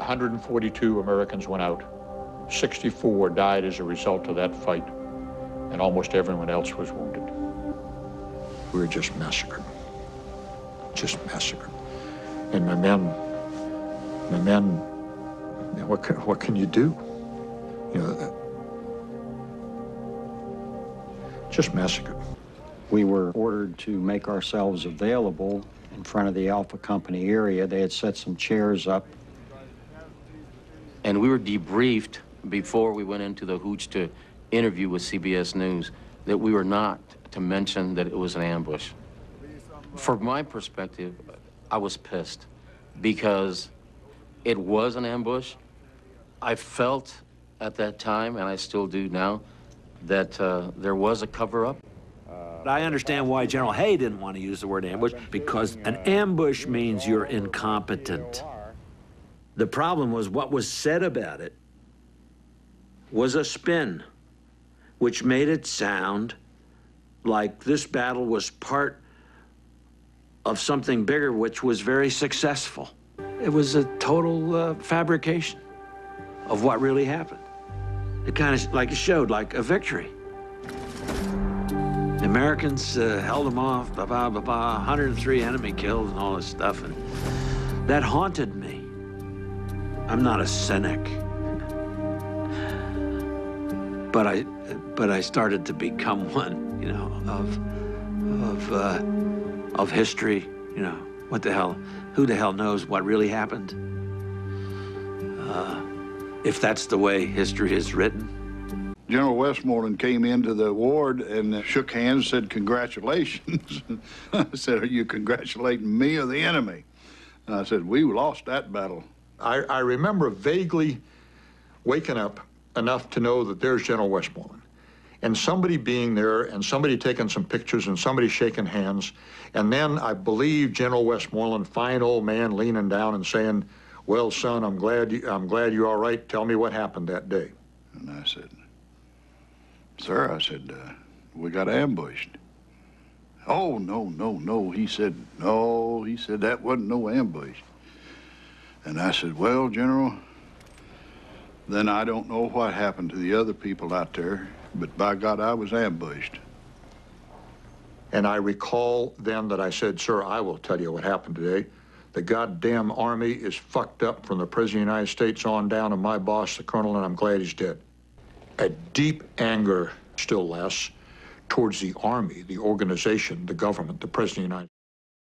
142 Americans went out. 64 died as a result of that fight, and almost everyone else was wounded. We were just massacred. Just massacred. And my men, what can you do? You know, just massacred. We were ordered to make ourselves available in front of the Alpha Company area. They had set some chairs up. And we were debriefed before we went into the hooch to interview with CBS News that we were not to mention that it was an ambush. From my perspective, I was pissed because it was an ambush. I felt at that time, and I still do now, that there was a cover-up. I understand why General Hay didn't want to use the word ambush, because an ambush means you're incompetent. The problem was what was said about it was a spin, which made it sound like this battle was part of something bigger, which was very successful. It was a total fabrication of what really happened. It kind of like it showed like a victory. The Americans held them off, 103 enemy killed and all this stuff, and that haunted me. I'm not a cynic, but I started to become one, you know, of history. You know, what the hell? Who the hell knows what really happened? If that's the way history is written. General Westmoreland came into the ward and shook hands, said, "Congratulations." I said, "Are you congratulating me or the enemy?" And I said, "We lost that battle." I remember vaguely waking up enough to know that there's General Westmoreland, and somebody being there, and somebody taking some pictures, and somebody shaking hands, and then I believe General Westmoreland, fine old man, leaning down and saying, "Well, son, I'm glad you're all right. Tell me what happened that day." And I said, "Sir," I said, "we got ambushed." "Oh, no," he said. "No," he said, "that wasn't no ambush." And I said, "Well, General, then I don't know what happened to the other people out there, but by God, I was ambushed." And I recall then that I said, "Sir, I will tell you what happened today. The goddamn Army is fucked up from the President of the United States on down to my boss, the Colonel, and I'm glad he's dead." A deep anger, still less, towards the Army, the organization, the government, the President of the United States.